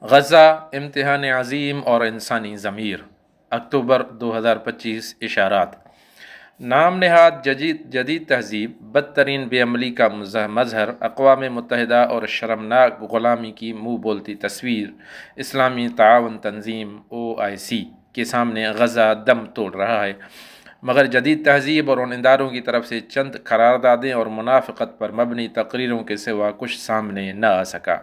غزہ امتحان عظیم اور انسانی ضمیر، اکتوبر 2025۔ اشارات: نام نہاد جدید تہذیب، بدترین بے عملی کا مظہر، اقوام متحدہ اور شرمناک غلامی کی منہ بولتی تصویر۔ اسلامی تعاون تنظیم OIC کے سامنے غزہ دم توڑ رہا ہے، مگر جدید تہذیب اور ان اداروں کی طرف سے چند قراردادیں اور منافقت پر مبنی تقریروں کے سوا کچھ سامنے نہ آ سکا۔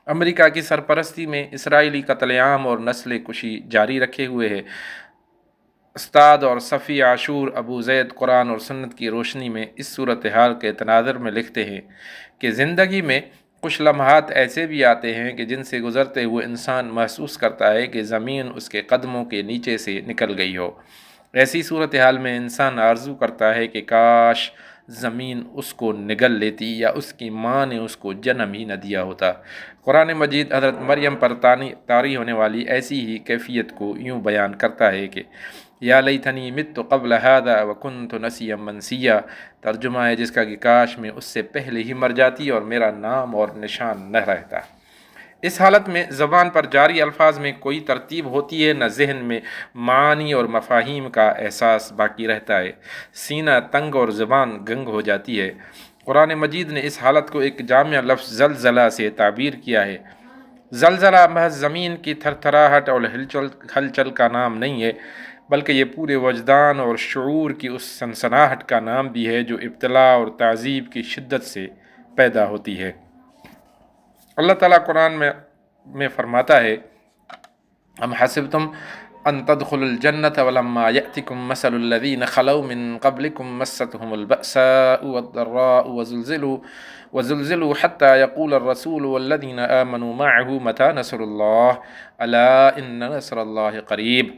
امریکہ کی سرپرستی میں اسرائیلی قتل عام اور نسل کشی جاری رکھے ہوئے ہے۔ استاد اور صفی عاشور ابو زید قرآن اور سنت کی روشنی میں اس صورتحال کے تناظر میں لکھتے ہیں کہ زندگی میں کچھ لمحات ایسے بھی آتے ہیں کہ جن سے گزرتے ہوئے انسان محسوس کرتا ہے کہ زمین اس کے قدموں کے نیچے سے نکل گئی ہو۔ ایسی صورتحال میں انسان آرزو کرتا ہے کہ کاش زمین اس کو نگل لیتی یا اس کی ماں نے اس کو جنم ہی نہ دیا ہوتا۔ قرآن مجید حضرت مریم پر طاری ہونے والی ایسی ہی کیفیت کو یوں بیان کرتا ہے کہ یا لیتنی مت قبل ھذا وکنت نسیا منسیا، ترجمہ ہے جس کا کہ کاش میں اس سے پہلے ہی مر جاتی اور میرا نام اور نشان نہ رہتا۔ اس حالت میں زبان پر جاری الفاظ میں کوئی ترتیب ہوتی ہے نہ ذہن میں معانی اور مفاہیم کا احساس باقی رہتا ہے، سینہ تنگ اور زبان گنگ ہو جاتی ہے۔ قرآن مجید نے اس حالت کو ایک جامع لفظ زلزلہ سے تعبیر کیا ہے۔ زلزلہ محض زمین کی تھرتھراہٹ اور ہلچل کا نام نہیں ہے، بلکہ یہ پورے وجدان اور شعور کی اس سنسناہٹ کا نام بھی ہے جو ابتلاء اور تعذیب کی شدت سے پیدا ہوتی ہے۔ اللہ تعالیٰ قرآن میں فرماتا ہے: ام حسبتم ان تدخلوا الجنة ولما يأتكم مثل الذين خلوا من قبلكم مستهم البأساء والضراء وزلزلوا حتى يقول الرسول والذين آمنوا معه متى نصر الله ألا إن نصر الله قريب۔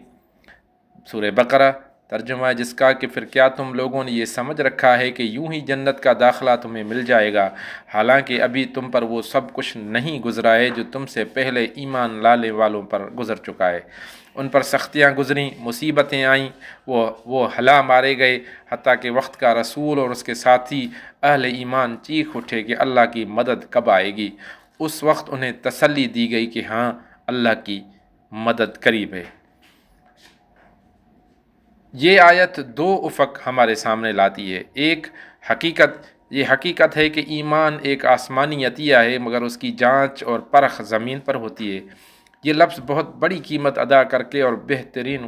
سورہ بقرہ، ترجمہ جس کا کہ پھر کیا تم لوگوں نے یہ سمجھ رکھا ہے کہ یوں ہی جنت کا داخلہ تمہیں مل جائے گا، حالانکہ ابھی تم پر وہ سب کچھ نہیں گزرا ہے جو تم سے پہلے ایمان لانے والوں پر گزر چکا ہے۔ ان پر سختیاں گزریں، مصیبتیں آئیں، وہ ہلا مارے گئے، حتیٰ کہ وقت کا رسول اور اس کے ساتھی اہل ایمان چیخ اٹھے کہ اللہ کی مدد کب آئے گی۔ اس وقت انہیں تسلی دی گئی کہ ہاں، اللہ کی مدد قریب ہے۔ یہ آیت دو افق ہمارے سامنے لاتی ہے۔ ایک یہ حقیقت ہے کہ ایمان ایک آسمانی عطیہ ہے، مگر اس کی جانچ اور پرخ زمین پر ہوتی ہے۔ یہ لفظ بہت بڑی قیمت ادا کر کے اور بہترین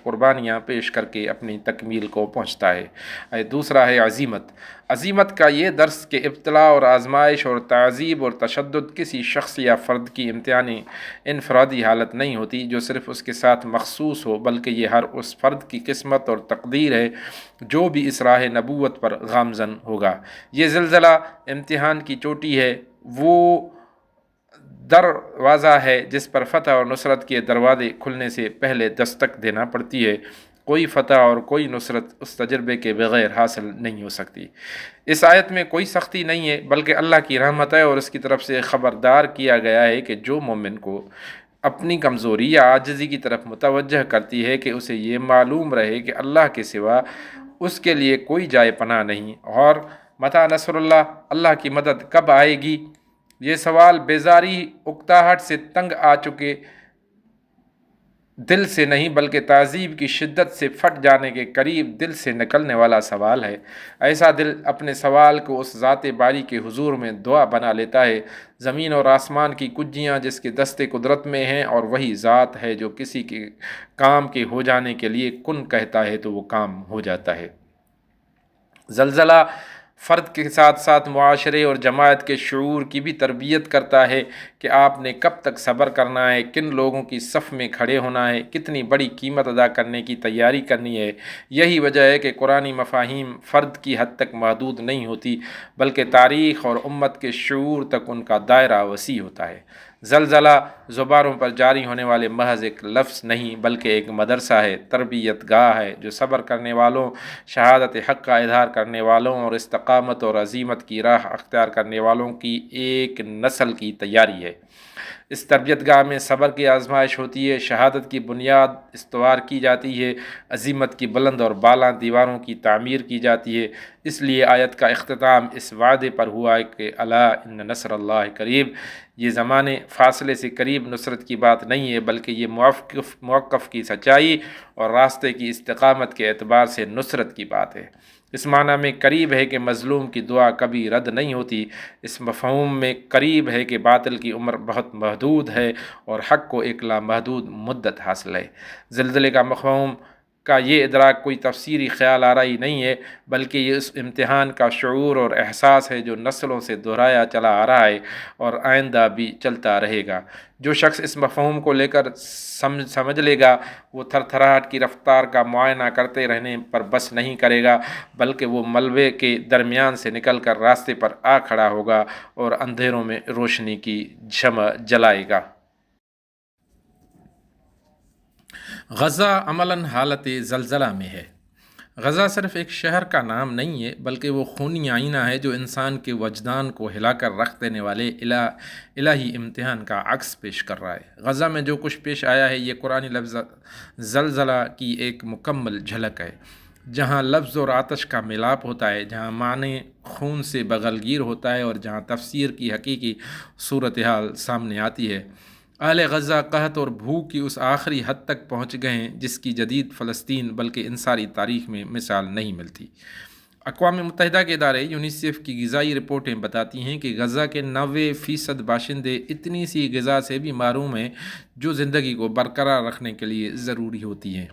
قربانیاں پیش کر کے اپنی تکمیل کو پہنچتا ہے۔ دوسرا ہے عزیمت۔ عزیمت کا یہ درس کہ ابتلاء اور آزمائش اور تعذیب اور تشدد کسی شخص یا فرد کی امتحانی انفرادی حالت نہیں ہوتی جو صرف اس کے ساتھ مخصوص ہو، بلکہ یہ ہر اس فرد کی قسمت اور تقدیر ہے جو بھی اس راہ نبوت پر گامزن ہوگا۔ یہ زلزلہ امتحان کی چوٹی ہے، وہ دروازہ ہے جس پر فتح اور نصرت کے دروازے کھلنے سے پہلے دستک دینا پڑتی ہے۔ کوئی فتح اور کوئی نصرت اس تجربے کے بغیر حاصل نہیں ہو سکتی۔ اس آیت میں کوئی سختی نہیں ہے، بلکہ اللہ کی رحمت ہے اور اس کی طرف سے خبردار کیا گیا ہے کہ جو مومن کو اپنی کمزوری یا عاجزی کی طرف متوجہ کرتی ہے کہ اسے یہ معلوم رہے کہ اللہ کے سوا اس کے لیے کوئی جائے پناہ نہیں، اور متی نصر اللہ، اللہ کی مدد کب آئے گی، یہ سوال بیزاری اکتاہٹ سے تنگ آ چکے دل سے نہیں بلکہ تعذیب کی شدت سے پھٹ جانے کے قریب دل سے نکلنے والا سوال ہے۔ ایسا دل اپنے سوال کو اس ذات باری کے حضور میں دعا بنا لیتا ہے۔ زمین اور آسمان کی کجیاں جس کے دست قدرت میں ہیں، اور وہی ذات ہے جو کسی کے کام کے ہو جانے کے لیے کن کہتا ہے تو وہ کام ہو جاتا ہے۔ زلزلہ فرد کے ساتھ ساتھ معاشرے اور جماعت کے شعور کی بھی تربیت کرتا ہے کہ آپ نے کب تک صبر کرنا ہے، کن لوگوں کی صف میں کھڑے ہونا ہے، کتنی بڑی قیمت ادا کرنے کی تیاری کرنی ہے۔ یہی وجہ ہے کہ قرآنی مفاہیم فرد کی حد تک محدود نہیں ہوتی، بلکہ تاریخ اور امت کے شعور تک ان کا دائرہ وسیع ہوتا ہے۔ زلزلہ زبانوں پر جاری ہونے والے محض ایک لفظ نہیں بلکہ ایک مدرسہ ہے، تربیت گاہ ہے، جو صبر کرنے والوں، شہادت حق کا اظہار کرنے والوں اور استقامت اور عزیمت کی راہ اختیار کرنے والوں کی ایک نسل کی تیاری ہے۔ اس تربیت گاہ میں صبر کی آزمائش ہوتی ہے، شہادت کی بنیاد استوار کی جاتی ہے، عظیمت کی بلند اور بالا دیواروں کی تعمیر کی جاتی ہے۔ اس لیے آیت کا اختتام اس وعدے پر ہوا ہے کہ الا ان نصر اللہ قریب، یہ زمانے فاصلے سے قریب نصرت کی بات نہیں ہے، بلکہ یہ موقف کی سچائی اور راستے کی استقامت کے اعتبار سے نصرت کی بات ہے۔ اس معنی میں قریب ہے کہ مظلوم کی دعا کبھی رد نہیں ہوتی۔ اس مفہوم میں قریب ہے کہ باطل کی عمر بہت محدود ہے اور حق کو ایک لامحدود مدت حاصل ہے۔ زلزلے کا مفہوم کا یہ ادراک کوئی تفسیری خیال آرائی نہیں ہے، بلکہ یہ اس امتحان کا شعور اور احساس ہے جو نسلوں سے دہرایا چلا آ رہا ہے اور آئندہ بھی چلتا رہے گا۔ جو شخص اس مفہوم کو لے کر سمجھ لے گا، وہ تھر تھراہٹ کی رفتار کا معائنہ کرتے رہنے پر بس نہیں کرے گا، بلکہ وہ ملبے کے درمیان سے نکل کر راستے پر آ کھڑا ہوگا اور اندھیروں میں روشنی کی شمع جلائے گا۔ غزہ عملاً حالت زلزلہ میں ہے۔ غزہ صرف ایک شہر کا نام نہیں ہے، بلکہ وہ خونی آئینہ ہے جو انسان کے وجدان کو ہلا کر رکھ دینے والے الہی امتحان کا عکس پیش کر رہا ہے۔ غزہ میں جو کچھ پیش آیا ہے یہ قرآنی لفظ زلزلہ کی ایک مکمل جھلک ہے، جہاں لفظ اور آتش کا ملاپ ہوتا ہے، جہاں معنی خون سے بغلگیر ہوتا ہے اور جہاں تفسیر کی حقیقی صورتحال سامنے آتی ہے۔ اہل غزہ قحط اور بھوک کی اس آخری حد تک پہنچ گئے ہیں جس کی جدید فلسطین بلکہ انسانی تاریخ میں مثال نہیں ملتی۔ اقوام متحدہ کے ادارے یونیسیف کی غذائی رپورٹیں بتاتی ہیں کہ غزہ کے 90% باشندے اتنی سی غذا سے بھی محروم ہیں جو زندگی کو برقرار رکھنے کے لیے ضروری ہوتی ہیں۔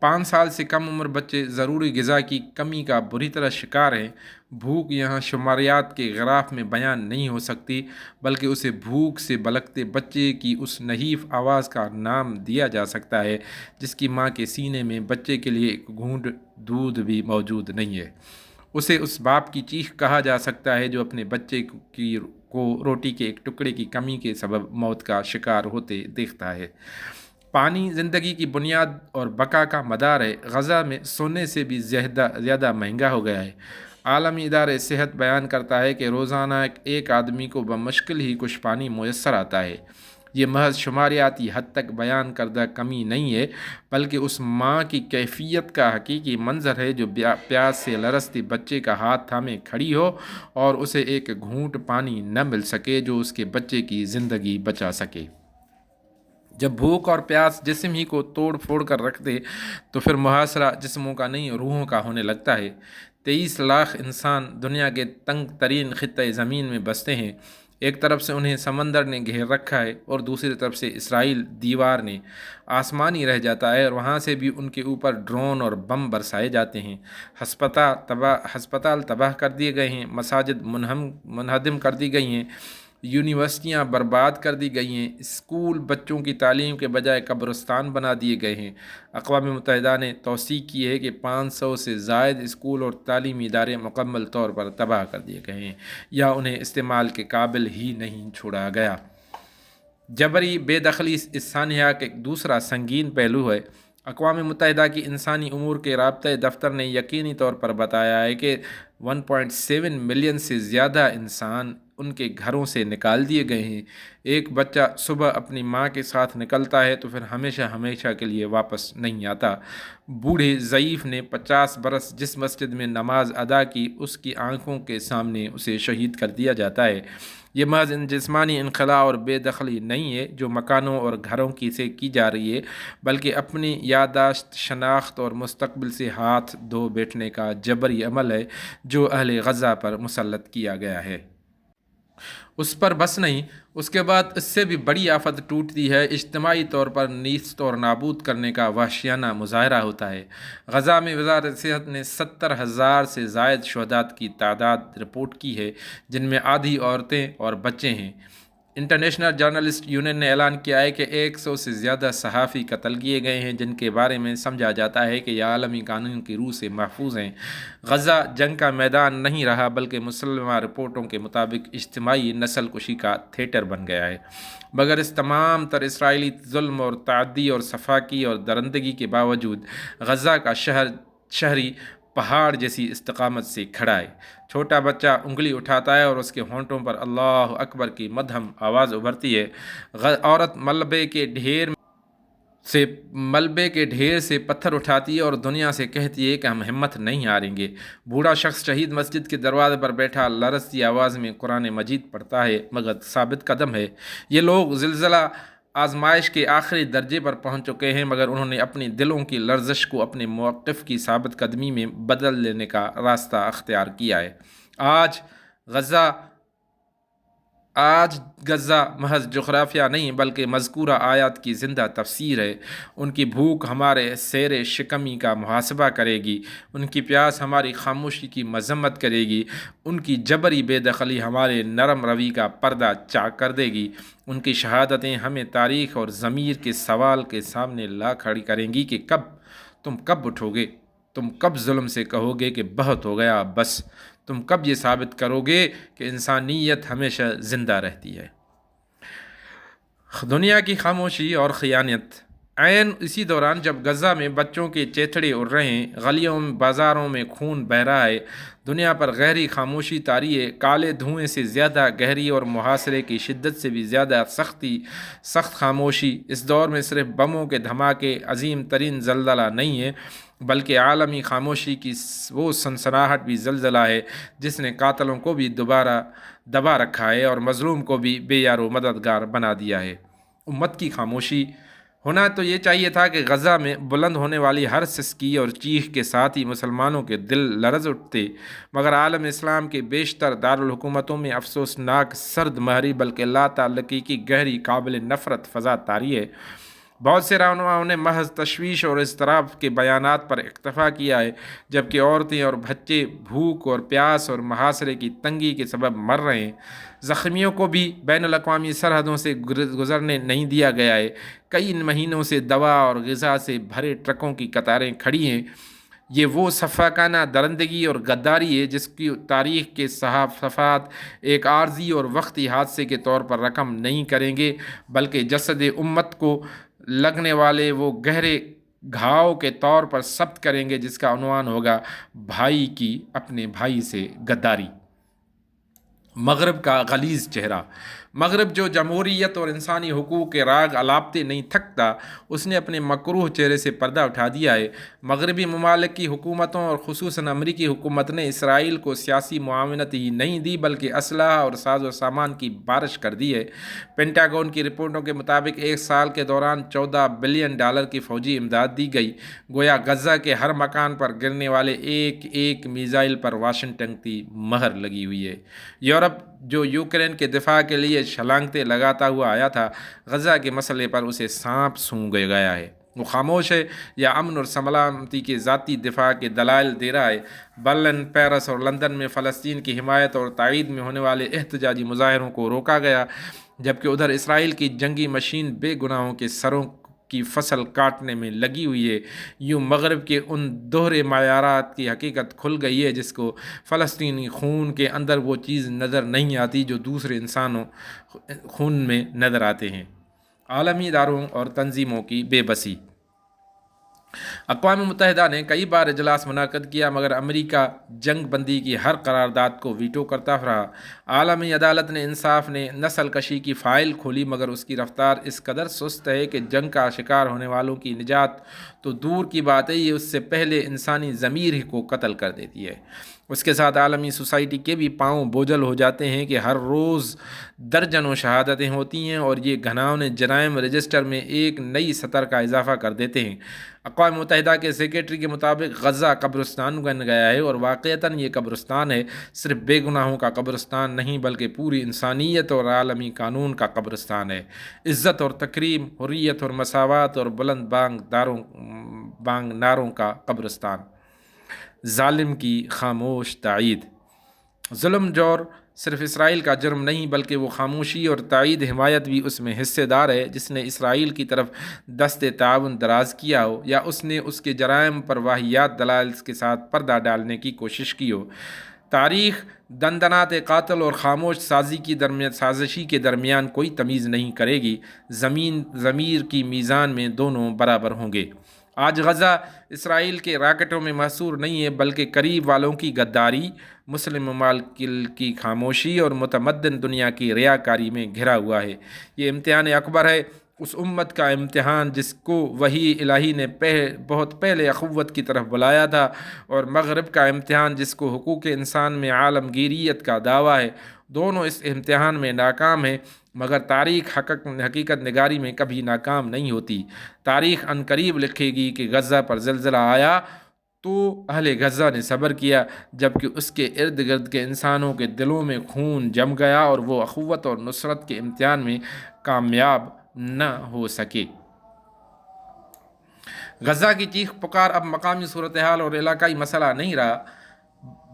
5 سال سے کم عمر بچے ضروری غذا کی کمی کا بری طرح شکار ہیں۔ بھوک یہاں شماریات کے غراف میں بیان نہیں ہو سکتی، بلکہ اسے بھوک سے بلکتے بچے کی اس نحیف آواز کا نام دیا جا سکتا ہے جس کی ماں کے سینے میں بچے کے لیے ایک گھونٹ دودھ بھی موجود نہیں ہے۔ اسے اس باپ کی چیخ کہا جا سکتا ہے جو اپنے بچے کو روٹی کے ایک ٹکڑے کی کمی کے سبب موت کا شکار ہوتے دیکھتا ہے۔ پانی زندگی کی بنیاد اور بقا کا مدار ہے۔ غزہ میں سونے سے بھی زیادہ مہنگا ہو گیا ہے۔ عالمی ادارہ صحت بیان کرتا ہے کہ روزانہ ایک آدمی کو بمشکل ہی کچھ پانی میسر آتا ہے۔ یہ محض شماریاتی حد تک بیان کردہ کمی نہیں ہے، بلکہ اس ماں کی کیفیت کا حقیقی منظر ہے جو پیاس سے لرزتے بچے کا ہاتھ تھامے کھڑی ہو اور اسے ایک گھونٹ پانی نہ مل سکے جو اس کے بچے کی زندگی بچا سکے۔ جب بھوک اور پیاس جسم ہی کو توڑ پھوڑ کر رکھ دے تو پھر محاصرہ جسموں کا نہیں روحوں کا ہونے لگتا ہے۔ 23 لاکھ انسان دنیا کے تنگ ترین خطۂ زمین میں بستے ہیں۔ ایک طرف سے انہیں سمندر نے گھیر رکھا ہے اور دوسری طرف سے اسرائیل دیوار نے آسمانی رہ جاتا ہے اور وہاں سے بھی ان کے اوپر ڈرون اور بم برسائے جاتے ہیں۔ ہسپتال تباہ کر دیے گئے ہیں، مساجد منہدم کر دی گئی ہیں، یونیورسٹیاں برباد کر دی گئی ہیں، اسکول بچوں کی تعلیم کے بجائے قبرستان بنا دیے گئے ہیں۔ اقوام متحدہ نے توثیق کی ہے کہ 500 سے زائد اسکول اور تعلیمی ادارے مکمل طور پر تباہ کر دیے گئے ہیں یا انہیں استعمال کے قابل ہی نہیں چھوڑا گیا۔ جبری بے دخلی اس سانحہ کا ایک دوسرا سنگین پہلو ہے۔ اقوام متحدہ کی انسانی امور کے رابطۂ دفتر نے یقینی طور پر بتایا ہے کہ 1.7 ملین سے زیادہ انسان ان کے گھروں سے نکال دیے گئے ہیں۔ ایک بچہ صبح اپنی ماں کے ساتھ نکلتا ہے تو پھر ہمیشہ کے لیے واپس نہیں آتا۔ بوڑھے ضعیف نے 50 برس جس مسجد میں نماز ادا کی اس کی آنکھوں کے سامنے اسے شہید کر دیا جاتا ہے۔ یہ محض جسمانی انخلاء اور بے دخلی نہیں ہے جو مکانوں اور گھروں سے کی جا رہی ہے، بلکہ اپنی یادداشت، شناخت اور مستقبل سے ہاتھ دھو بیٹھنے کا جبری عمل ہے جو اہل غزہ پر مسلط کیا گیا ہے۔ اس پر بس نہیں، اس کے بعد اس سے بھی بڑی آفت ٹوٹتی ہے۔ اجتماعی طور پر نیست اور نابود کرنے کا وحشیانہ مظاہرہ ہوتا ہے۔ غزہ میں وزارت صحت نے 70,000 سے زائد شہداء کی تعداد رپورٹ کی ہے، جن میں آدھی عورتیں اور بچے ہیں۔ انٹرنیشنل جرنلسٹ یونین نے اعلان کیا ہے کہ 100 سے زیادہ صحافی قتل کیے گئے ہیں جن کے بارے میں سمجھا جاتا ہے کہ یہ عالمی قانون کی روح سے محفوظ ہیں۔ غزہ جنگ کا میدان نہیں رہا بلکہ مسلمہ رپورٹوں کے مطابق اجتماعی نسل کشی کا تھیٹر بن گیا ہے۔ مگر اس تمام تر اسرائیلی ظلم اور تعدی اور سفاکی اور درندگی کے باوجود غزہ کا شہری پہاڑ جیسی استقامت سے کھڑا ہے۔ چھوٹا بچہ انگلی اٹھاتا ہے اور اس کے ہونٹوں پر اللہ اکبر کی مدھم آواز ابھرتی ہے۔ عورت ملبے کے ڈھیر سے پتھر اٹھاتی ہے اور دنیا سے کہتی ہے کہ ہم ہمت نہیں ہاریں گے۔ بوڑھا شخص شہید مسجد کے دروازے پر بیٹھا لرزتی آواز میں قرآن مجید پڑھتا ہے مگر ثابت قدم ہے۔ یہ لوگ زلزلہ آزمائش کے آخری درجے پر پہنچ چکے ہیں مگر انہوں نے اپنی دلوں کی لرزش کو اپنے موقف کی ثابت قدمی میں بدل لینے کا راستہ اختیار کیا ہے۔ آج غزہ محض جغرافیہ نہیں بلکہ مذکورہ آیات کی زندہ تفسیر ہے۔ ان کی بھوک ہمارے سیر شکمی کا محاسبہ کرے گی، ان کی پیاس ہماری خاموشی کی مذمت کرے گی، ان کی جبری بے دخلی ہمارے نرم روی کا پردہ چاک کر دے گی، ان کی شہادتیں ہمیں تاریخ اور ضمیر کے سوال کے سامنے لا کھڑی کریں گی کہ تم کب اٹھو گے؟ تم کب ظلم سے کہو گے کہ بہت ہو گیا بس؟ تم کب یہ ثابت کرو گے کہ انسانیت ہمیشہ زندہ رہتی ہے؟ دنیا کی خاموشی اور خیانت۔ عین اسی دوران جب غزہ میں بچوں کے چیتھڑے اڑ رہے ہیں، گلیوں میں بازاروں میں خون بہہ رہا ہے، دنیا پر گہری خاموشی طاری ہے۔ کالے دھوئیں سے زیادہ گہری اور محاصرے کی شدت سے بھی زیادہ سخت خاموشی۔ اس دور میں صرف بموں کے دھماکے عظیم ترین زلزلہ نہیں ہے بلکہ عالمی خاموشی کی وہ سنسناہٹ بھی زلزلہ ہے جس نے قاتلوں کو بھی دبا رکھا ہے اور مظلوم کو بھی بے یار و مددگار بنا دیا ہے۔ امت کی خاموشی ہونا تو یہ چاہیے تھا کہ غزہ میں بلند ہونے والی ہر سسکی اور چیخ کے ساتھ ہی مسلمانوں کے دل لرز اٹھتے، مگر عالم اسلام کے بیشتر دارالحکومتوں میں افسوسناک سرد مہری بلکہ لا تعلقی کی گہری قابل نفرت فضا طاری ہے۔ بہت سے رہنماؤں نے محض تشویش اور اضطراب کے بیانات پر اکتفا کیا ہے جبکہ عورتیں اور بچے بھوک اور پیاس اور محاصرے کی تنگی کے سبب مر رہے ہیں۔ زخمیوں کو بھی بین الاقوامی سرحدوں سے گزرنے نہیں دیا گیا ہے۔ کئی مہینوں سے دوا اور غذا سے بھرے ٹرکوں کی قطاریں کھڑی ہیں۔ یہ وہ سفاکانہ درندگی اور غداری ہے جس کی تاریخ کے صفحات ایک عارضی اور وقتی حادثے کے طور پر رقم نہیں کریں گے بلکہ جسد امت کو لگنے والے وہ گہرے گھاؤ کے طور پر ثبت کریں گے جس کا عنوان ہوگا بھائی کی اپنے بھائی سے غداری۔ مغرب کا غلیظ چہرہ۔ مغرب جو جمہوریت اور انسانی حقوق کے راگ الاپتے نہیں تھکتا، اس نے اپنے مکروہ چہرے سے پردہ اٹھا دیا ہے۔ مغربی ممالک کی حکومتوں اور خصوصاً امریکی حکومت نے اسرائیل کو سیاسی معاونت ہی نہیں دی بلکہ اسلحہ اور ساز و سامان کی بارش کر دی ہے۔ پینٹاگون کی رپورٹوں کے مطابق ایک سال کے دوران $14 بلین کی فوجی امداد دی گئی، گویا غزہ کے ہر مکان پر گرنے والے ایک ایک میزائل پر واشنگٹن کی مہر لگی ہوئی ہے۔ یورپ جو یوکرین کے دفاع کے لیے چھلانگتے لگاتا ہوا آیا تھا، غزہ کے مسئلے پر اسے سانپ سونگھ گیا ہے۔ وہ خاموش ہے یا امن اور سلامتی کے ذاتی دفاع کے دلائل دے رہا ہے؟ برلن، پیرس اور لندن میں فلسطین کی حمایت اور تائید میں ہونے والے احتجاجی مظاہروں کو روکا گیا جبکہ ادھر اسرائیل کی جنگی مشین بے گناہوں کے سروں کی فصل کاٹنے میں لگی ہوئی ہے۔ یوں مغرب کے ان دوہرے معیارات کی حقیقت کھل گئی ہے جس کو فلسطینی خون کے اندر وہ چیز نظر نہیں آتی جو دوسرے انسانوں خون میں نظر آتے ہیں۔ عالمی اداروں اور تنظیموں کی بے بسی۔ اقوام متحدہ نے کئی بار اجلاس منعقد کیا مگر امریکہ جنگ بندی کی ہر قرارداد کو ویٹو کرتا رہا۔ عالمی عدالت نے انصاف نے نسل کشی کی فائل کھولی مگر اس کی رفتار اس قدر سست ہے کہ جنگ کا شکار ہونے والوں کی نجات تو دور کی بات ہے، یہ اس سے پہلے انسانی ضمیر ہی کو قتل کر دیتی ہے۔ اس کے ساتھ عالمی سوسائٹی کے بھی پاؤں بوجھل ہو جاتے ہیں کہ ہر روز درجنوں شہادتیں ہوتی ہیں اور یہ گھناؤنے جرائم رجسٹر میں ایک نئی سطر کا اضافہ کر دیتے ہیں۔ اقوام متحدہ کے سیکریٹری کے مطابق غزہ قبرستان بن گیا ہے اور واقعتاً یہ قبرستان ہے، صرف بے گناہوں کا قبرستان نہیں بلکہ پوری انسانیت اور عالمی قانون کا قبرستان ہے۔ عزت اور تکریم، حریت اور مساوات اور بلند بانگ نعروں کا قبرستان۔ ظالم کی خاموش تائید۔ ظلم جور صرف اسرائیل کا جرم نہیں بلکہ وہ خاموشی اور تائید حمایت بھی اس میں حصے دار ہے جس نے اسرائیل کی طرف دست تعاون دراز کیا ہو یا اس نے اس کے جرائم پر واہیات دلائل کے ساتھ پردہ ڈالنے کی کوشش کی ہو۔ تاریخ دندنات قاتل اور خاموش سازشی کے درمیان کوئی تمیز نہیں کرے گی۔ ضمیر کی میزان میں دونوں برابر ہوں گے۔ آج غزہ اسرائیل کے راکٹوں میں محصور نہیں ہے، بلکہ قریب والوں کی غداری، مسلم ممالک کی خاموشی اور متمدن دنیا کی ریاکاری میں گھرا ہوا ہے۔ یہ امتحان اکبر ہے، اس امت کا امتحان جس کو وحی الہی نے بہت پہلے اخوت کی طرف بلایا تھا، اور مغرب کا امتحان جس کو حقوق انسان میں عالمگیریت کا دعویٰ ہے۔ دونوں اس امتحان میں ناکام ہیں، مگر تاریخ حقیقت نگاری میں کبھی ناکام نہیں ہوتی۔ تاریخ عنقریب لکھے گی کہ غزہ پر زلزلہ آیا تو اہل غزہ نے صبر کیا، جبکہ اس کے ارد گرد کے انسانوں کے دلوں میں خون جم گیا اور وہ اخوت اور نصرت کے امتحان میں کامیاب نہ ہو سکے۔ غزہ کی چیخ پکار اب مقامی صورتحال اور علاقائی مسئلہ نہیں رہا،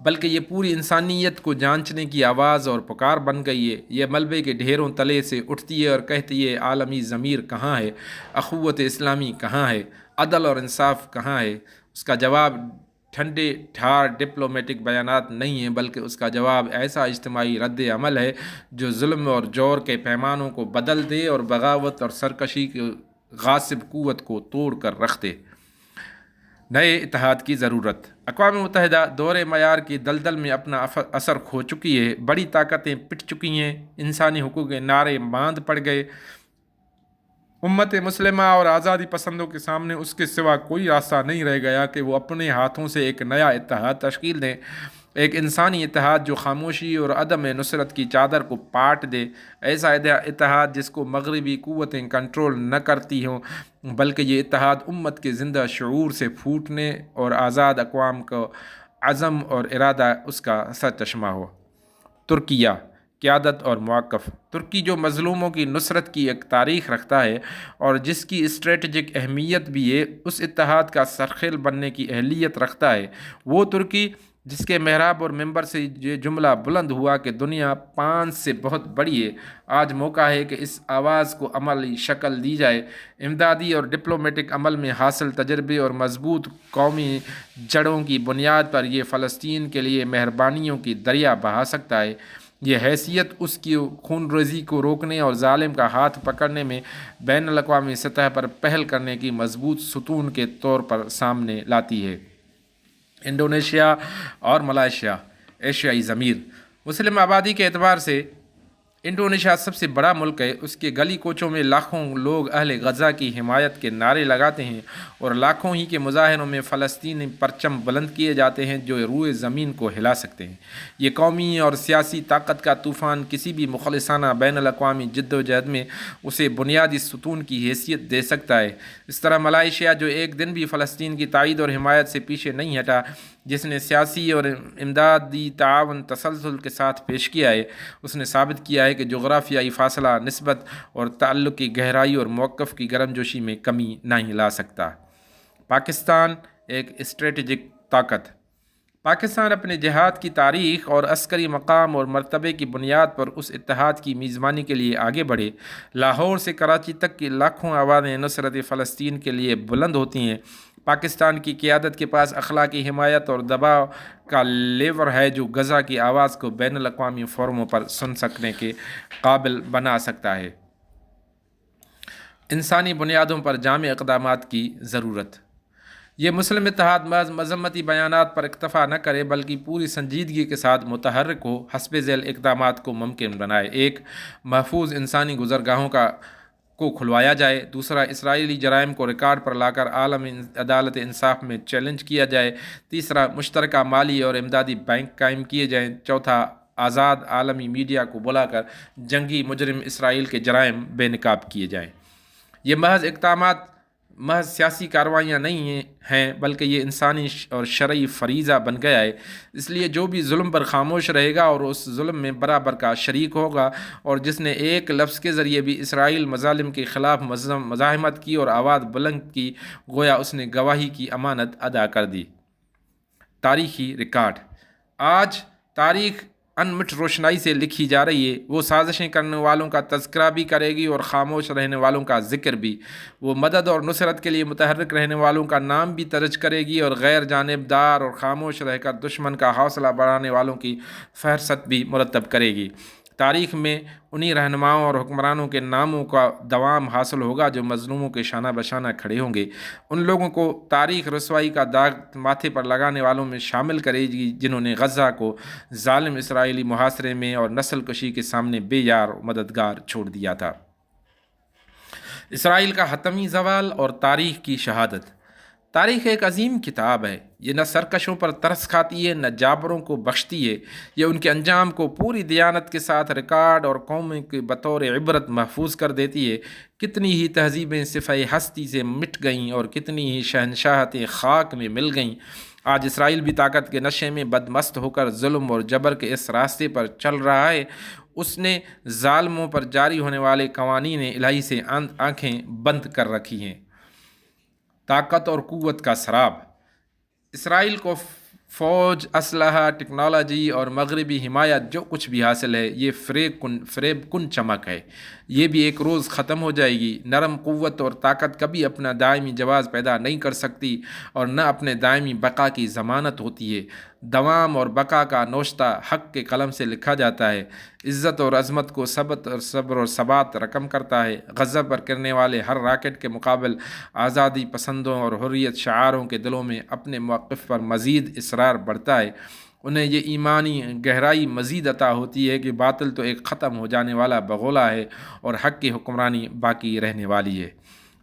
بلکہ یہ پوری انسانیت کو جانچنے کی آواز اور پکار بن گئی ہے۔ یہ ملبے کے ڈھیروں تلے سے اٹھتی ہے اور کہتی ہے، عالمی ضمیر کہاں ہے؟ اخوت اسلامی کہاں ہے؟ عدل اور انصاف کہاں ہے؟ اس کا جواب ٹھنڈے ٹھار ڈپلومیٹک بیانات نہیں ہیں، بلکہ اس کا جواب ایسا اجتماعی رد عمل ہے جو ظلم اور جور کے پیمانوں کو بدل دے اور بغاوت اور سرکشی کی غاصب قوت کو توڑ کر رکھ دے۔ نئے اتحاد کی ضرورت۔ اقوام متحدہ دور معیار کی دلدل میں اپنا اثر کھو چکی ہے، بڑی طاقتیں پٹ چکی ہیں، انسانی حقوق کے نعرے ماند پڑ گئے۔ امت مسلمہ اور آزادی پسندوں کے سامنے اس کے سوا کوئی راستہ نہیں رہ گیا کہ وہ اپنے ہاتھوں سے ایک نیا اتحاد تشکیل دیں، ایک انسانی اتحاد جو خاموشی اور عدم نصرت کی چادر کو پاٹ دے، ایسا اتحاد جس کو مغربی قوتیں کنٹرول نہ کرتی ہوں، بلکہ یہ اتحاد امت کے زندہ شعور سے پھوٹنے اور آزاد اقوام کو عزم اور ارادہ اس کا سرچشمہ ہو۔ ترکیہ، قیادت اور موقف۔ ترکی جو مظلوموں کی نصرت کی ایک تاریخ رکھتا ہے اور جس کی اسٹریٹجک اہمیت بھی ہے، اس اتحاد کا سرخیل بننے کی اہلیت رکھتا ہے۔ وہ ترکی جس کے محراب اور ممبر سے یہ جملہ بلند ہوا کہ دنیا 5 سے بہت بڑی ہے، آج موقع ہے کہ اس آواز کو عملی شکل دی جائے۔ امدادی اور ڈپلومیٹک عمل میں حاصل تجربے اور مضبوط قومی جڑوں کی بنیاد پر یہ فلسطین کے لیے مہربانیوں کی دریا بہا سکتا ہے۔ یہ حیثیت اس کی خون ریزی کو روکنے اور ظالم کا ہاتھ پکڑنے میں بین الاقوامی سطح پر پہل کرنے کی مضبوط ستون کے طور پر سامنے لاتی ہے۔ انڈونیشیا اور ملائیشیا، ایشیائی ضمیر۔ مسلم آبادی کے اعتبار سے انڈونیشیا سب سے بڑا ملک ہے۔ اس کے گلی کوچوں میں لاکھوں لوگ اہل غزہ کی حمایت کے نعرے لگاتے ہیں اور لاکھوں ہی کے مظاہروں میں فلسطینی پرچم بلند کیے جاتے ہیں جو روئے زمین کو ہلا سکتے ہیں۔ یہ قومی اور سیاسی طاقت کا طوفان کسی بھی مخلصانہ بین الاقوامی جد و جہد میں اسے بنیادی ستون کی حیثیت دے سکتا ہے۔ اس طرح ملائیشیا جو ایک دن بھی فلسطین کی تائید اور حمایت سے پیچھے نہیں ہٹا، جس نے سیاسی اور امدادی تعاون تسلسل کے ساتھ پیش کیا ہے، اس نے ثابت کیا ہے کہ جغرافیائی فاصلہ نسبت اور تعلق کی گہرائی اور موقف کی گرمجوشی میں کمی نہیں لا سکتا۔ پاکستان، ایک اسٹریٹجک طاقت۔ پاکستان اپنے جہاد کی تاریخ اور عسکری مقام اور مرتبے کی بنیاد پر اس اتحاد کی میزبانی کے لیے آگے بڑھے۔ لاہور سے کراچی تک کی لاکھوں آوازیں نصرت فلسطین کے لیے بلند ہوتی ہیں۔ پاکستان کی قیادت کے پاس اخلاقی حمایت اور دباؤ کا لیور ہے جو غزہ کی آواز کو بین الاقوامی فورموں پر سن سکنے کے قابل بنا سکتا ہے۔ انسانی بنیادوں پر جامع اقدامات کی ضرورت۔ یہ مسلم اتحاد محض مذمتی بیانات پر اکتفا نہ کرے بلکہ پوری سنجیدگی کے ساتھ متحرک ہو، حسب ذیل اقدامات کو ممکن بنائے۔ ایک، محفوظ انسانی گزرگاہوں کو کھلوایا جائے۔ دوسرا، اسرائیلی جرائم کو ریکارڈ پر لا کر عالمی عدالت انصاف میں چیلنج کیا جائے۔ تیسرا، مشترکہ مالی اور امدادی بینک قائم کیے جائیں۔ چوتھا، آزاد عالمی میڈیا کو بلا کر جنگی مجرم اسرائیل کے جرائم بے نقاب کیے جائیں۔ یہ محض اقدامات محض سیاسی کارروائیاں نہیں ہیں بلکہ یہ انسانی اور شرعی فریضہ بن گیا ہے۔ اس لیے جو بھی ظلم پر خاموش رہے گا اور اس ظلم میں برابر کا شریک ہوگا اور جس نے ایک لفظ کے ذریعے بھی اسرائیل مظالم کے خلاف مزاحمت کی اور آواز بلند کی، گویا اس نے گواہی کی امانت ادا کر دی۔ تاریخی ریکارڈ۔ آج تاریخ انمٹ روشنائی سے لکھی جا رہی ہے۔ وہ سازشیں کرنے والوں کا تذکرہ بھی کرے گی اور خاموش رہنے والوں کا ذکر بھی۔ وہ مدد اور نصرت کے لیے متحرک رہنے والوں کا نام بھی درج کرے گی اور غیر جانبدار اور خاموش رہ کر دشمن کا حوصلہ بڑھانے والوں کی فہرست بھی مرتب کرے گی۔ تاریخ میں انہی رہنماؤں اور حکمرانوں کے ناموں کا دوام حاصل ہوگا جو مظلوموں کے شانہ بشانہ کھڑے ہوں گے۔ ان لوگوں کو تاریخ رسوائی کا داغ ماتھے پر لگانے والوں میں شامل کرے گی جنہوں نے غزہ کو ظالم اسرائیلی محاصرے میں اور نسل کشی کے سامنے بے یار مددگار چھوڑ دیا تھا۔ اسرائیل کا حتمی زوال اور تاریخ کی شہادت۔ تاریخ ایک عظیم کتاب ہے، یہ نہ سرکشوں پر ترس کھاتی ہے نہ جابروں کو بخشتی ہے، یہ ان کے انجام کو پوری دیانت کے ساتھ ریکارڈ اور قوموں کے بطور عبرت محفوظ کر دیتی ہے۔ کتنی ہی تہذیبیں صفحہ ہستی سے مٹ گئیں اور کتنی ہی شہنشاہتیں خاک میں مل گئیں۔ آج اسرائیل بھی طاقت کے نشے میں بدمست ہو کر ظلم اور جبر کے اس راستے پر چل رہا ہے۔ اس نے ظالموں پر جاری ہونے والے قوانین الہی سے آنکھیں بند کر رکھی ہیں۔ طاقت اور قوت کا سراب۔ اسرائیل کو فوج، اسلحہ، ٹیکنالوجی اور مغربی حمایت جو کچھ بھی حاصل ہے، یہ فریب کن چمک ہے۔ یہ بھی ایک روز ختم ہو جائے گی۔ نرم قوت اور طاقت کبھی اپنا دائمی جواز پیدا نہیں کر سکتی اور نہ اپنے دائمی بقا کی ضمانت ہوتی ہے۔ دوام اور بقا کا نوشتہ حق کے قلم سے لکھا جاتا ہے۔ عزت اور عظمت کو صبر اور ثبات رقم کرتا ہے۔ غزہ پر کرنے والے ہر راکٹ کے مقابل آزادی پسندوں اور حریت شعاروں کے دلوں میں اپنے موقف پر مزید اصرار بڑھتا ہے۔ انہیں یہ ایمانی گہرائی مزید عطا ہوتی ہے کہ باطل تو ایک ختم ہو جانے والا بغولہ ہے اور حق کی حکمرانی باقی رہنے والی ہے۔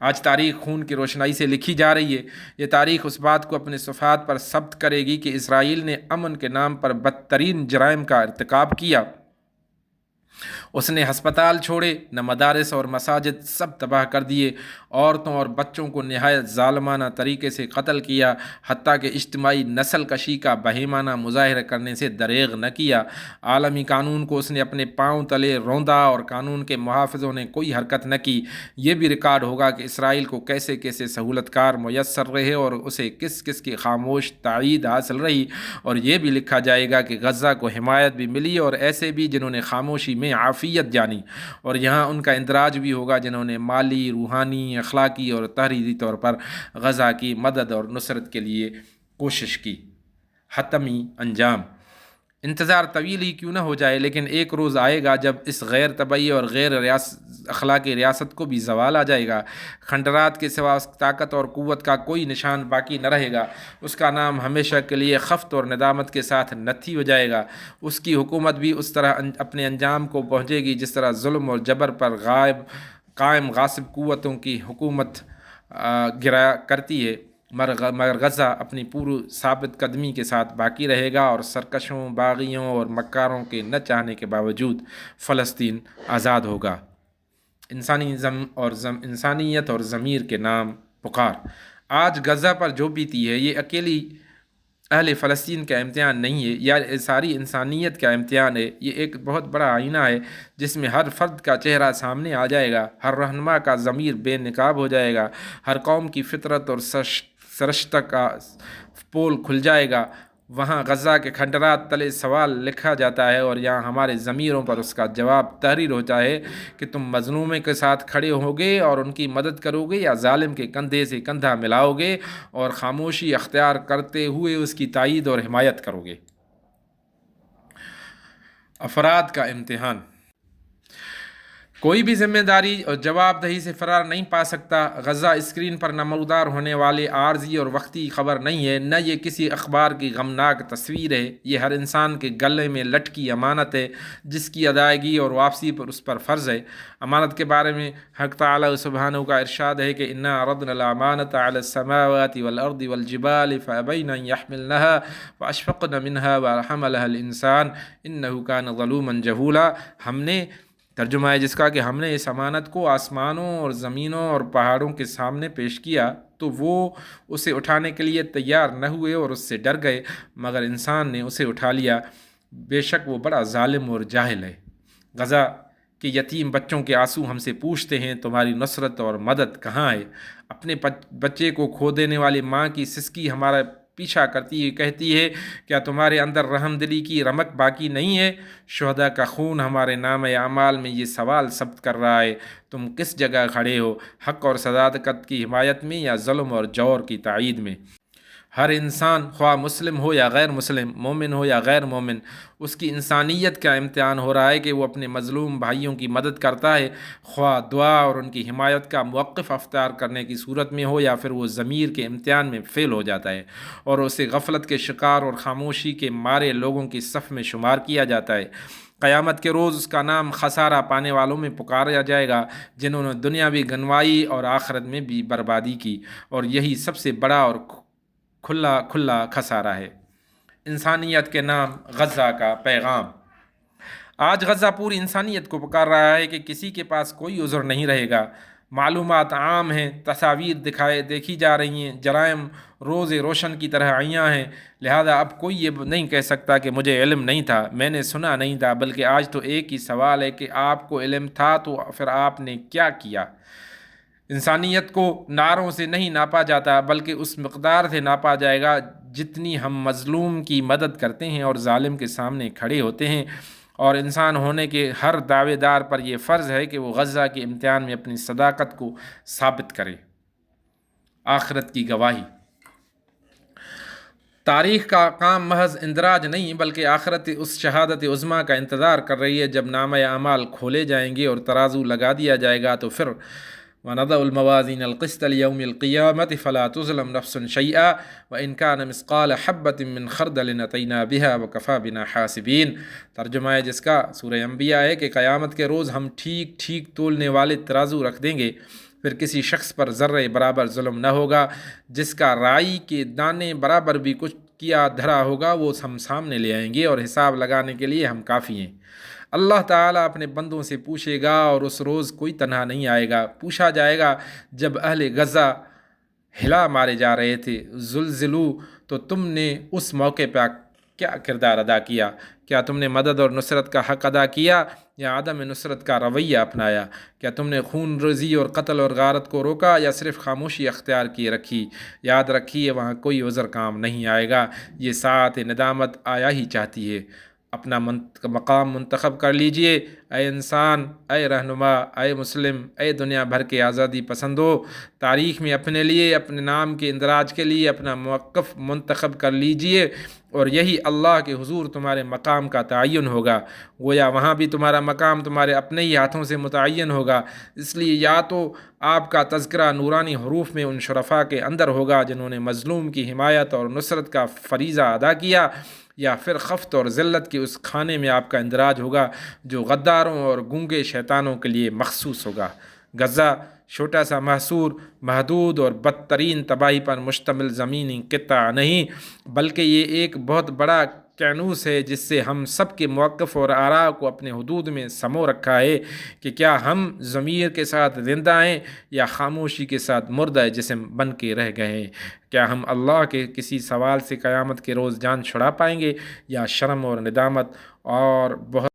آج تاریخ خون کی روشنائی سے لکھی جا رہی ہے۔ یہ تاریخ اس بات کو اپنے صفحات پر ثبت کرے گی کہ اسرائیل نے امن کے نام پر بدترین جرائم کا ارتکاب کیا۔ اس نے ہسپتال چھوڑے، نہ مدارس اور مساجد، سب تباہ کر دیے۔ عورتوں اور بچوں کو نہایت ظالمانہ طریقے سے قتل کیا، حتیٰ کہ اجتماعی نسل کشی کا بہیمانہ مظاہرہ کرنے سے دریغ نہ کیا۔ عالمی قانون کو اس نے اپنے پاؤں تلے روندا اور قانون کے محافظوں نے کوئی حرکت نہ کی۔ یہ بھی ریکارڈ ہوگا کہ اسرائیل کو کیسے کیسے سہولت کار میسر رہے اور اسے کس کس کی خاموش تائید حاصل رہی، اور یہ بھی لکھا جائے گا کہ غزہ کو حمایت بھی ملی اور ایسے بھی جنہوں نے خاموشی میں عافیت جانی، اور یہاں ان کا اندراج بھی ہوگا جنہوں نے مالی، روحانی، اخلاقی اور تحریری طور پر غزہ کی مدد اور نصرت کے لیے کوشش کی۔ حتمی انجام۔ انتظار طویل ہی کیوں نہ ہو جائے، لیکن ایک روز آئے گا جب اس غیر طبعی اور غیر اخلاقی ریاست کو بھی زوال آ جائے گا۔ کھنڈرات کے سوا اس طاقت اور قوت کا کوئی نشان باقی نہ رہے گا۔ اس کا نام ہمیشہ کے لیے خفت اور ندامت کے ساتھ نتھی ہو جائے گا۔ اس کی حکومت بھی اس طرح اپنے انجام کو پہنچے گی جس طرح ظلم اور جبر پر قائم غاصب قوتوں کی حکومت گرا کرتی ہے، مگر غزہ اپنی پوری ثابت قدمی کے ساتھ باقی رہے گا اور سرکشوں، باغیوں اور مکاروں کے نہ چاہنے کے باوجود فلسطین آزاد ہوگا۔ انسانیت اور ضمیر کے نام پکار۔ آج غزہ پر جو بیتی ہے یہ اکیلی اہل فلسطین کا امتحان نہیں ہے، یا ساری انسانیت کا امتحان ہے۔ یہ ایک بہت بڑا آئینہ ہے جس میں ہر فرد کا چہرہ سامنے آ جائے گا، ہر رہنما کا ضمیر بے نقاب ہو جائے گا، ہر قوم کی فطرت اور سرشتہ کا پول کھل جائے گا۔ وہاں غزہ کے کھنڈرات تلے سوال لکھا جاتا ہے اور یہاں ہمارے ضمیروں پر اس کا جواب تحریر ہوتا ہے کہ تم مظلومے کے ساتھ کھڑے ہوگے اور ان کی مدد کرو گے، یا ظالم کے کندھے سے کندھا ملاؤ گے اور خاموشی اختیار کرتے ہوئے اس کی تائید اور حمایت کرو گے۔ افراد کا امتحان۔ کوئی بھی ذمہ داری اور جواب دہی سے فرار نہیں پا سکتا۔ غزہ اسکرین پر نمودار ہونے والے عارضی اور وقتی خبر نہیں ہے، نہ یہ کسی اخبار کی غمناک تصویر ہے۔ یہ ہر انسان کے گلے میں لٹکی امانت ہے جس کی ادائیگی اور واپسی پر اس پر فرض ہے۔ امانت کے بارے میں حق تعالی سبحانہ کا ارشاد ہے کہ انا عرضنا الامانۃ علی السماوات والارض والجبال فابین ان یحملنها واشفقن منها وحملها الانسان انہ کان ظلوما جہولا۔ ہم نے ترجمہ ہے جس کا کہ ہم نے اس امانت کو آسمانوں اور زمینوں اور پہاڑوں کے سامنے پیش کیا تو وہ اسے اٹھانے کے لیے تیار نہ ہوئے اور اس سے ڈر گئے، مگر انسان نے اسے اٹھا لیا، بے شک وہ بڑا ظالم اور جاہل ہے۔ غزہ کے یتیم بچوں کے آنسو ہم سے پوچھتے ہیں تمہاری نصرت اور مدد کہاں ہے؟ اپنے بچے کو کھو دینے والی ماں کی سسکی ہمارا پیچھا کرتی ہے، کہتی ہے کیا تمہارے اندر رحم دلی کی رمق باقی نہیں ہے؟ شہداء کا خون ہمارے نام اعمال میں یہ سوال ثبت کر رہا ہے، تم کس جگہ کھڑے ہو، حق اور صداقت کی حمایت میں یا ظلم اور جور کی تائید میں؟ ہر انسان خواہ مسلم ہو یا غیر مسلم، مومن ہو یا غیر مومن، اس کی انسانیت کا امتحان ہو رہا ہے کہ وہ اپنے مظلوم بھائیوں کی مدد کرتا ہے، خواہ دعا اور ان کی حمایت کا موقف اختیار کرنے کی صورت میں ہو یا پھر وہ ضمیر کے امتحان میں فیل ہو جاتا ہے اور اسے غفلت کے شکار اور خاموشی کے مارے لوگوں کی صف میں شمار کیا جاتا ہے۔ قیامت کے روز اس کا نام خسارہ پانے والوں میں پکارا جائے گا، جنہوں نے دنیاوی گنوائی اور آخرت میں بھی بربادی کی، اور یہی سب سے بڑا اور کھلا خسارہ ہے۔ انسانیت کے نام غزہ کا پیغام۔ آج غزہ پوری انسانیت کو پکار رہا ہے کہ کسی کے پاس کوئی عذر نہیں رہے گا۔ معلومات عام ہیں، تصاویر دیکھی جا رہی ہیں، جرائم روز روشن کی طرح عیاں ہیں، لہذا اب کوئی یہ نہیں کہہ سکتا کہ مجھے علم نہیں تھا، میں نے سنا نہیں تھا، بلکہ آج تو ایک ہی سوال ہے کہ آپ کو علم تھا تو پھر آپ نے کیا کیا؟ انسانیت کو نعروں سے نہیں ناپا جاتا، بلکہ اس مقدار سے ناپا جائے گا جتنی ہم مظلوم کی مدد کرتے ہیں اور ظالم کے سامنے کھڑے ہوتے ہیں، اور انسان ہونے کے ہر دعوے دار پر یہ فرض ہے کہ وہ غزہ کے امتحان میں اپنی صداقت کو ثابت کرے۔ آخرت کی گواہی۔ تاریخ کا کام محض اندراج نہیں بلکہ آخرت اس شہادت عظمیٰ کا انتظار کر رہی ہے جب نامہ اعمال کھولے جائیں گے اور ترازو لگا دیا جائے گا تو پھر وَنَضَعُ الْمَوَازِينَ الْقِسْطَ لِيَوْمِ الْقِيَامَةِ فَلَا تُظْلَمُ نَفْسٌ شَيْئًا وَإِنْ كَانَ مِثْقَالَ حَبَّةٍ مِّنْ خَرْدَلٍ أَتَيْنَا بِهَا وَكَفَىٰ بِنَا حَاسِبِينَ۔ ترجمہ ہے جس کا سورہ انبیاء ہے کہ قیامت کے روز ہم ٹھیک ٹھیک تولنے والے ترازو رکھ دیں گے، پھر کسی شخص پر ذرے برابر ظلم نہ ہوگا، جس کا رائی کے دانے برابر بھی کچھ کیا دھرا ہوگا وہ ہم سامنے لے آئیں گے، اور حساب لگانے کے لیے ہم کافی ہیں۔ اللہ تعالیٰ اپنے بندوں سے پوچھے گا، اور اس روز کوئی تنہا نہیں آئے گا۔ پوچھا جائے گا، جب اہل غزہ ہلا مارے جا رہے تھے، زلزلو، تو تم نے اس موقع پہ کیا کردار ادا کیا؟ کیا تم نے مدد اور نصرت کا حق ادا کیا یا عدم نصرت کا رویہ اپنایا؟ کیا تم نے خون ریزی اور قتل اور غارت کو روکا یا صرف خاموشی اختیار کی رکھی؟ یاد رکھیے وہاں کوئی عذر کام نہیں آئے گا، یہ ساعت ندامت آیا ہی چاہتی ہے۔ اپنا مقام منتخب کر لیجئے، اے انسان، اے رہنما، اے مسلم، اے دنیا بھر کے آزادی پسندو، تاریخ میں اپنے لیے، اپنے نام کے اندراج کے لیے اپنا موقف منتخب کر لیجئے، اور یہی اللہ کے حضور تمہارے مقام کا تعین ہوگا۔ گویا وہاں بھی تمہارا مقام تمہارے اپنے ہی ہاتھوں سے متعین ہوگا، اس لیے یا تو آپ کا تذکرہ نورانی حروف میں ان شرفاء کے اندر ہوگا جنہوں نے مظلوم کی حمایت اور نصرت کا فریضہ ادا کیا، یا پھر خفت اور ذلت کے اس کھانے میں آپ کا اندراج ہوگا جو غداروں اور گونگے شیطانوں کے لیے مخصوص ہوگا۔ غزہ چھوٹا سا محصور، محدود اور بدترین تباہی پر مشتمل زمینی قطع نہیں، بلکہ یہ ایک بہت بڑا کینوس ہے جس سے ہم سب کے موقف اور آراء کو اپنے حدود میں سمو رکھا ہے کہ کیا ہم ضمیر کے ساتھ زندہ ہیں یا خاموشی کے ساتھ مردہ جسم بن کے رہ گئے ہیں؟ کیا ہم اللہ کے کسی سوال سے قیامت کے روز جان چھڑا پائیں گے یا شرم اور ندامت اور بہت